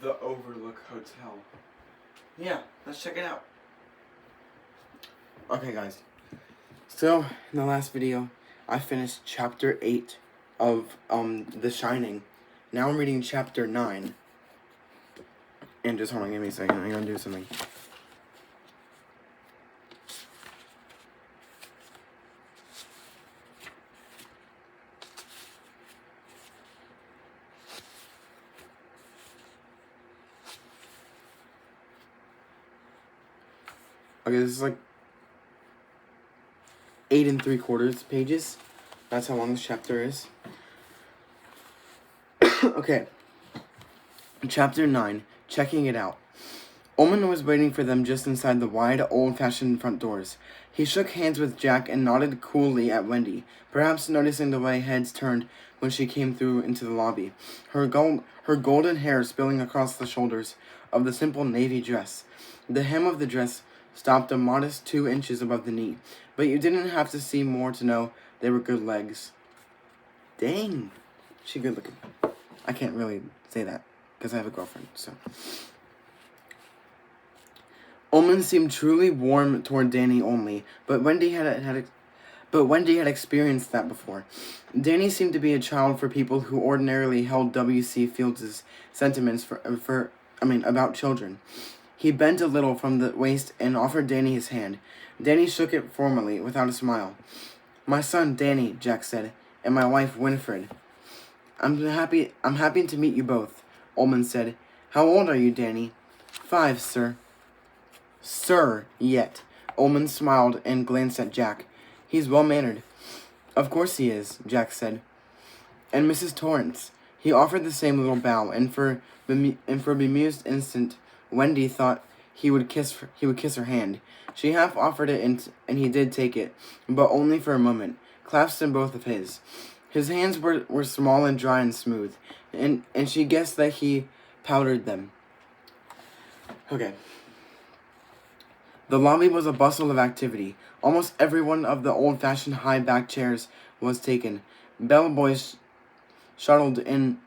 The Overlook Hotel. Yeah, let's check it out. Okay, guys. So, in the last video, I finished chapter 8 of The Shining. Now I'm reading chapter 9. And just hold on, give me a second. I'm gonna do something. Okay, this is like 8 3/4 pages. That's how long this chapter is. Okay. Chapter 9, Checking It Out. Ullman was waiting for them just inside the wide, old-fashioned front doors. He shook hands with Jack and nodded coolly at Wendy, perhaps noticing the way heads turned when she came through into the lobby, her golden hair spilling across the shoulders of the simple navy dress. The hem of the dress stopped a modest 2 inches above the knee, but you didn't have to see more to know they were good legs. Dang, she good looking. I can't really say that because I have a girlfriend, so. Ullman seemed truly warm toward Danny only, but Wendy had experienced that before. Danny seemed to be a child for people who ordinarily held W.C. Fields' sentiments about children. He bent a little from the waist and offered Danny his hand. Danny shook it formally, without a smile. "My son, Danny," Jack said, "and my wife, Winifred." I'm happy to meet you both," Ullman said. "How old are you, Danny?" 5, sir." "Sir, yet." Ullman smiled and glanced at Jack. "He's well-mannered." "Of course he is," Jack said. "And Mrs. Torrance." He offered the same little bow, and for a bemused instant, Wendy thought he would kiss her hand. She half offered it, and he did take it, but only for a moment, clasped in both of his. His hands were small and dry and smooth, and she guessed that he powdered them. Okay. The lobby was a bustle of activity. Almost every one of the old-fashioned high-backed chairs was taken. Bellboys shuttled in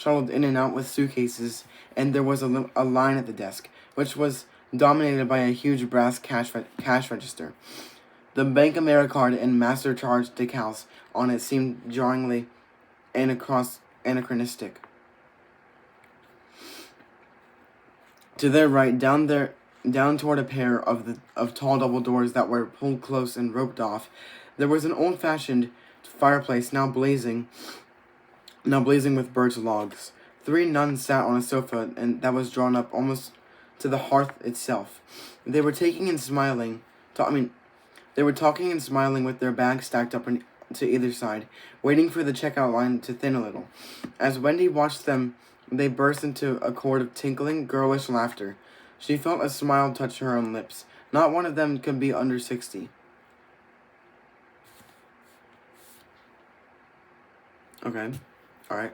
and out with suitcases, and there was a line at the desk, which was dominated by a huge brass cash register. The Bank Americard and MasterCharge decals on it seemed jarringly anachronistic. To their right, down toward a pair of tall double doors that were pulled close and roped off, there was an old-fashioned fireplace now blazing with birch logs. 3 nuns sat on a sofa that was drawn up almost to the hearth itself. They were talking and smiling with their bags stacked up to either side, waiting for the checkout line to thin a little. As Wendy watched them, they burst into a chord of tinkling, girlish laughter. She felt a smile touch her own lips. Not one of them could be under 60. Okay. Alright.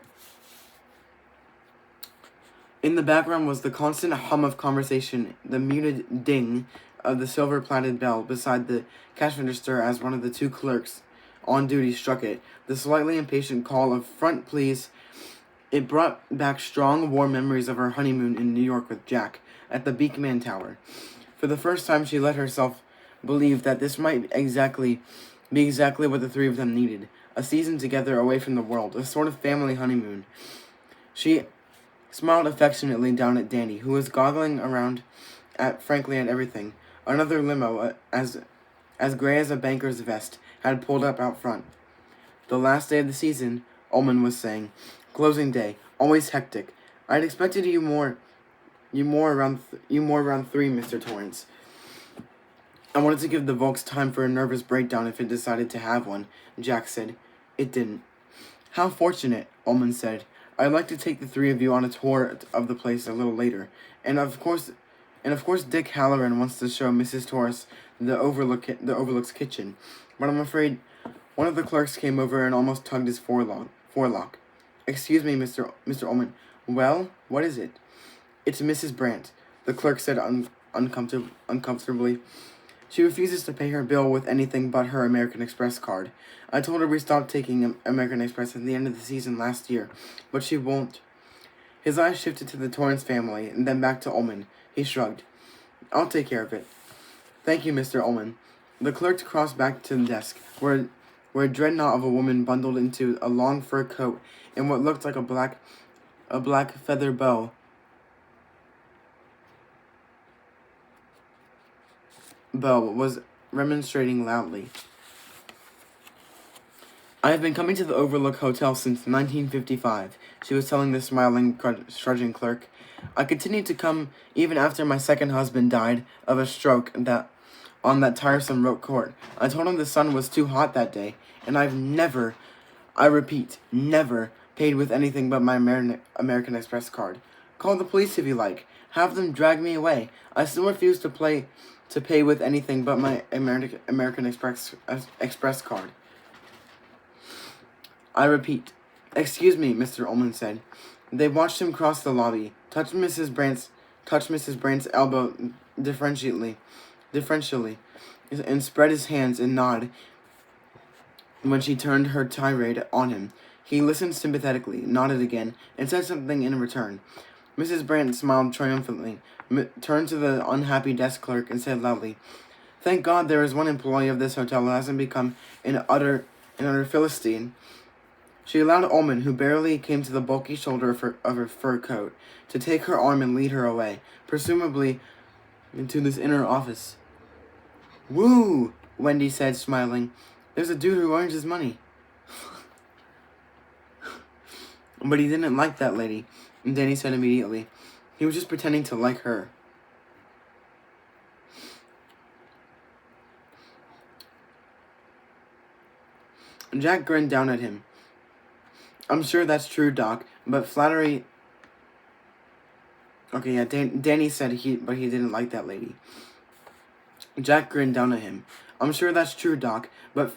In the background was the constant hum of conversation, the muted ding of the silver-plated bell beside the cash register as one of the 2 clerks on duty struck it, the slightly impatient call of "Front, please." It brought back strong, warm memories of her honeymoon in New York with Jack, at the Beekman Tower. For the first time she let herself believe that this might be exactly what the 3 of them needed. A season together away from the world, a sort of family honeymoon. She smiled affectionately down at Danny, who was goggling around at everything. Another limo, as gray as a banker's vest, had pulled up out front. "The last day of the season," Ullman was saying. "Closing day. Always hectic. I'd expected you more around 3, Mr. Torrance. I wanted to give the Volks time for a nervous breakdown if it decided to have one," Jack said. "It didn't." "How fortunate," Ullman said. "I'd like to take the 3 of you on a tour of the place a little later. And of course Dick Halloran wants to show Mrs. Torrance the Overlook's kitchen. But I'm afraid..." One of the clerks came over and almost tugged his forelock. "Excuse me, Mr. Ullman." "Well, what is it?" "It's Mrs. Brandt," the clerk said uncomfortably. "She refuses to pay her bill with anything but her American Express card. I told her we stopped taking American Express at the end of the season last year, but she won't." His eyes shifted to the Torrance family, and then back to Ullman. He shrugged. I'll take care of it. Thank you, Mr. Ullman. The clerk crossed back to the desk, where a dreadnought of a woman bundled into a long fur coat and what looked like a black feather bow was remonstrating loudly. I have been coming to the Overlook Hotel since 1955, she was telling the smiling, trudging clerk. I continued to come even after my second husband died of a stroke on that tiresome road court. I told him the sun was too hot that day, and I've never, I repeat, never paid with anything but my American Express card. Call the police if you like. Have them drag me away. I still refuse to pay with anything but my American Express card. I repeat. Excuse me, Mr. Ullman said. They watched him cross the lobby, touch Mrs. Brandt's elbow deferentially, and spread his hands and nod when she turned her tirade on him. He listened sympathetically, nodded again, and said something in return. Mrs. Brandt smiled triumphantly, turned to the unhappy desk clerk, and said loudly, Thank God there is one employee of this hotel who hasn't become an utter Philistine. She allowed Ullman, who barely came to the bulky shoulder of her fur coat, to take her arm and lead her away, presumably into this inner office. Woo! Wendy said, smiling. There's a dude who earns his money. But he didn't like that lady, Danny said immediately. He was just pretending to like her. Jack grinned down at him. I'm sure that's true, Doc, but flattery... Okay, yeah, Danny said he didn't like that lady. Jack grinned down at him. I'm sure that's true, Doc, but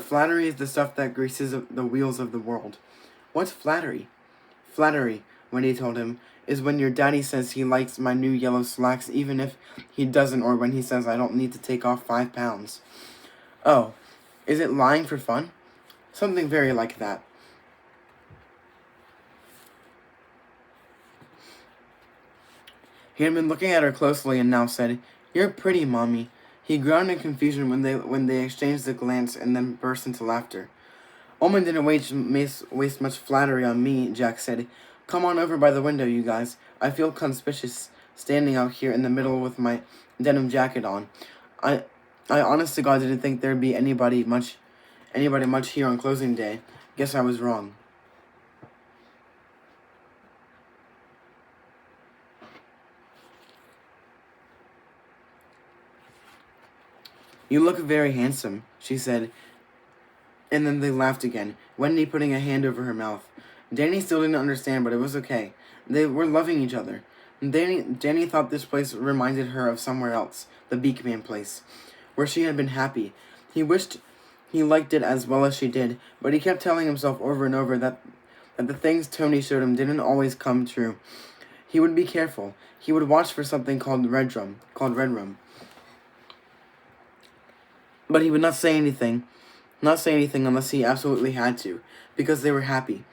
flattery is the stuff that greases the wheels of the world. What's flattery? Flattery, Wendy told him, is when your daddy says he likes my new yellow slacks even if he doesn't, or when he says I don't need to take off 5 pounds. Oh, is it lying for fun? Something very like that. He had been looking at her closely and now said, You're pretty, Mommy. He groaned in confusion when they exchanged a glance and then burst into laughter. Ullman didn't waste much flattery on me, Jack said. Come on over by the window, you guys. I feel conspicuous standing out here in the middle with my denim jacket on. I honest to God didn't think there'd be anybody much here on closing day. Guess I was wrong. You look very handsome, she said, and then they laughed again, Wendy putting a hand over her mouth. Danny still didn't understand, but it was okay. They were loving each other. Danny thought this place reminded her of somewhere else, the Beekman place, where she had been happy. He wished he liked it as well as she did, but he kept telling himself over and over that the things Tony showed him didn't always come true. He would be careful. He would watch for something called Red Room. But he would not say anything unless he absolutely had to, because they were happy.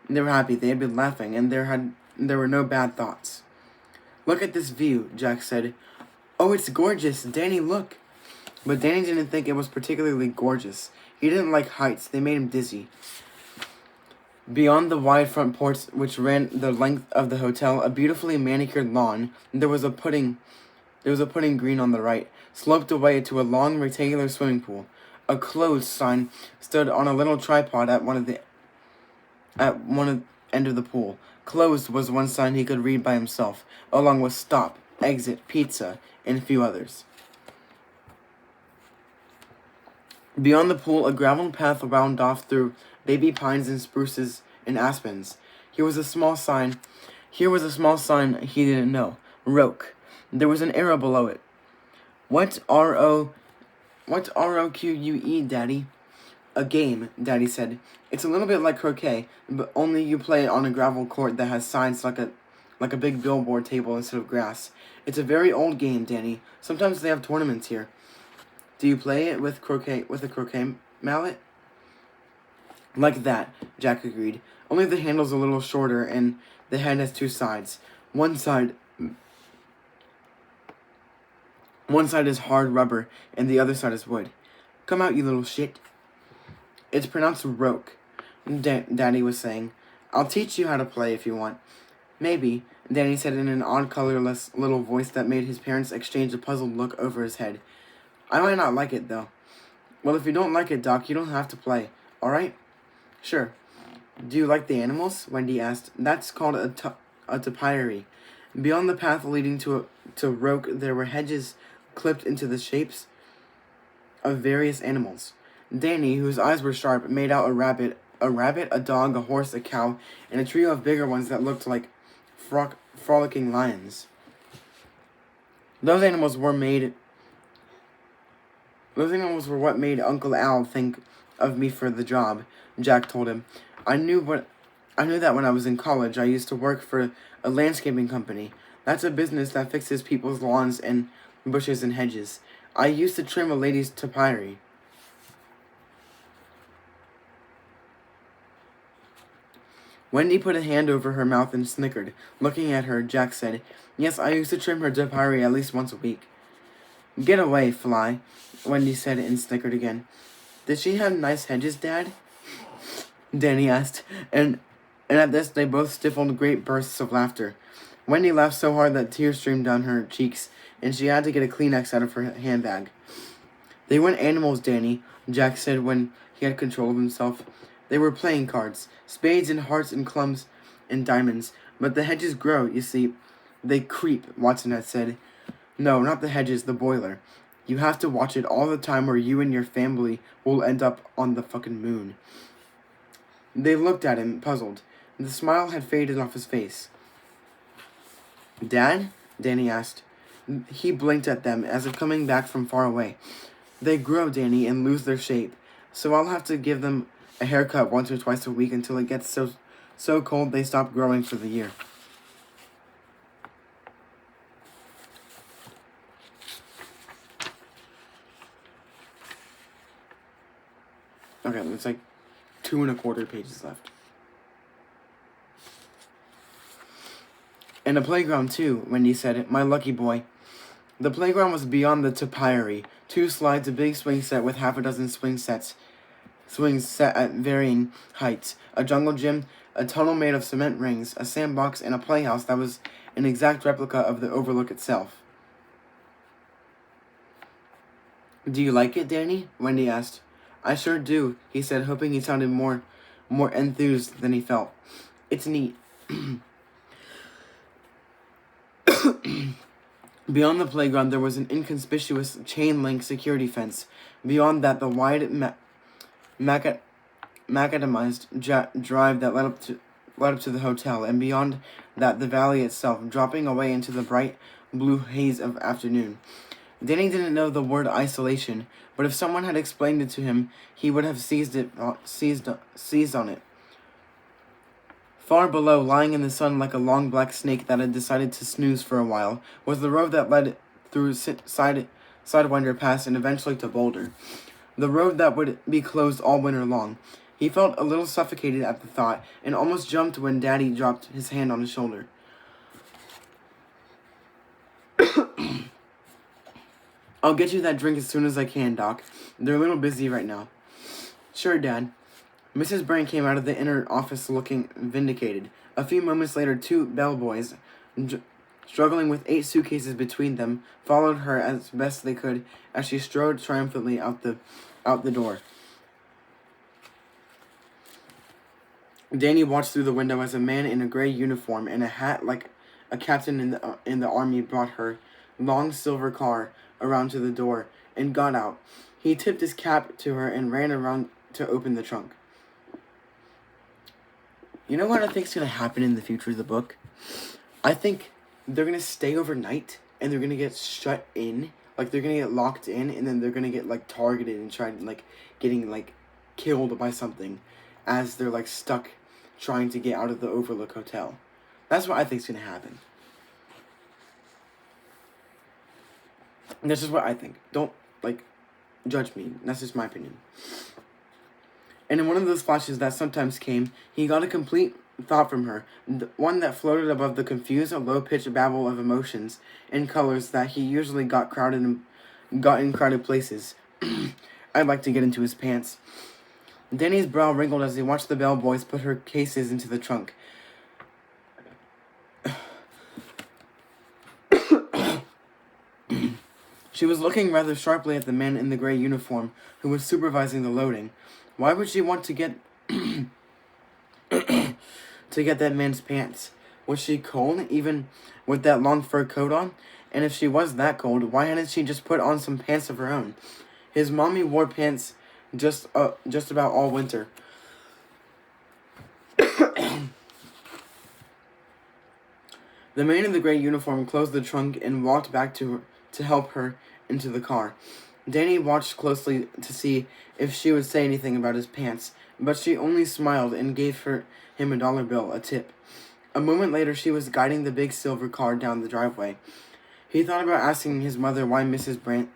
They had been laughing, and there were no bad thoughts. Look at this view, Jack said. Oh, it's gorgeous. Danny, look. But Danny didn't think it was particularly gorgeous. He didn't like heights. They made him dizzy. Beyond the wide front porch, which ran the length of the hotel, a beautifully manicured lawn, there was a pudding green on the right, sloped away to a long rectangular swimming pool. A closed sign stood on a little tripod at one end of the pool. Closed was one sign he could read by himself, along with stop, exit, pizza, and a few others. Beyond the pool, a gravel path wound off through baby pines and spruces and aspens. Here was a small sign he didn't know. Roque. There was an arrow below it. What's R-O-Q-U-E, Daddy? A game, Daddy said. It's a little bit like croquet, but only you play it on a gravel court that has sides like a big billboard table instead of grass. It's a very old game, Danny. Sometimes they have tournaments here. Do you play it with a croquet mallet? Like that, Jack agreed. Only the handle's a little shorter and The head has two sides. One side is hard rubber, and the other side is wood. Come out, you little shit. It's pronounced roke, Daddy was saying. I'll teach you how to play if you want. Maybe, Danny said in an odd, colorless little voice that made his parents exchange a puzzled look over his head. I might not like it, though. Well, if you don't like it, Doc, you don't have to play, all right? Sure. Do you like the animals? Wendy asked. That's called a topiary. Beyond the path leading to Roke, there were hedges clipped into the shapes of various animals. Danny, whose eyes were sharp, made out a rabbit, a dog, a horse, a cow, and a trio of bigger ones that looked like frolicking lions. Those animals were what made Uncle Al think of me for the job, Jack told him. I knew that when I was in college. I used to work for a landscaping company. That's a business that fixes people's lawns and bushes and hedges. I used to trim a lady's topiary. Wendy put a hand over her mouth and snickered. Looking at her, Jack said, Yes, I used to trim her topiary at least once a week. Get away, Fly, Wendy said and snickered again. Did she have nice hedges, Dad? Danny asked, and at this they both stifled great bursts of laughter. Wendy laughed so hard that tears streamed down her cheeks, and she had to get a Kleenex out of her handbag. They weren't animals, Danny, Jack said when he had control of himself. They were playing cards, spades and hearts and clubs and diamonds. But the hedges grow, you see. They creep, Watson had said. No, not the hedges, the boiler. You have to watch it all the time or you and your family will end up on the fucking moon. They looked at him, puzzled. The smile had faded off his face. Dad? Danny asked. He blinked at them as if coming back from far away. They grow, Danny, and lose their shape. So I'll have to give them a haircut once or twice a week until it gets so cold they stop growing for the year. Okay, it's like 2 1/4 pages left. And a playground too, Wendy said. My lucky boy. The playground was beyond the topiary. 2 slides, a big swing set with half a dozen swings set at varying heights, a jungle gym, a tunnel made of cement rings, a sandbox, and a playhouse that was an exact replica of the overlook itself. Do you like it, Danny? Wendy asked. I sure do, he said, hoping he sounded more enthused than he felt. It's neat. Beyond the playground, there was an inconspicuous chain-link security fence. Beyond that, the wide macadamized drive that led up to the hotel, and beyond that, the valley itself, dropping away into the bright blue haze of afternoon. Danny didn't know the word isolation, but if someone had explained it to him, he would have seized on it. Far below, lying in the sun like a long black snake that had decided to snooze for a while, was the road that led through Sidewinder Pass and eventually to Boulder. The road that would be closed all winter long. He felt a little suffocated at the thought, and almost jumped when Daddy dropped his hand on his shoulder. I'll get you that drink as soon as I can, Doc. They're a little busy right now. Sure, Dad. Mrs. Brain came out of the inner office looking vindicated. A few moments later, 2 bellboys, struggling with 8 suitcases between them, followed her as best they could as she strode triumphantly out the door. Danny watched through the window as a man in a gray uniform and a hat like a captain in the army brought her long silver car around to the door and got out. He tipped his cap to her and ran around to open the trunk. You know what I think is going to happen in the future of the book? I think they're going to stay overnight and they're going to get shut in. Like, they're going to get locked in and then they're going to get, like, targeted and getting, killed by something as they're, stuck trying to get out of the Overlook Hotel. That's what I think is going to happen. And that's just what I think. Don't, judge me. That's just my opinion. And in one of those flashes that sometimes came, he got a complete thought from her, one that floated above the confused, low-pitched babble of emotions and colors that he usually got in crowded places. I'd like to get into his pants. Danny's brow wrinkled as he watched the bellboys put her cases into the trunk. She was looking rather sharply at the man in the gray uniform who was supervising the loading. Why would she want to get that man's pants? Was she cold, even with that long fur coat on? And if she was that cold, why hadn't she just put on some pants of her own? His mommy wore pants just about all winter. The man in the gray uniform closed the trunk and walked back to help her into the car. Danny watched closely to see if she would say anything about his pants, but she only smiled and gave him $1 bill, a tip. A moment later, she was guiding the big silver car down the driveway. He thought about asking his mother why Mrs. Brandt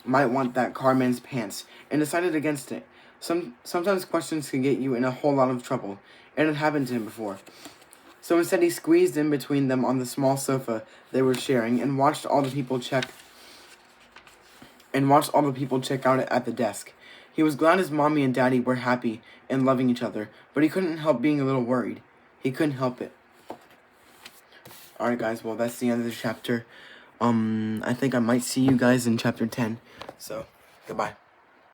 might want that carman's pants, and decided against it. Sometimes questions can get you in a whole lot of trouble, and it happened to him before. So instead, he squeezed in between them on the small sofa they were sharing and watched all the people check out at the desk. He was glad his mommy and daddy were happy and loving each other, but he couldn't help being a little worried. He couldn't help it. Alright guys, well that's the end of the chapter. I think I might see you guys in chapter 10. So, goodbye.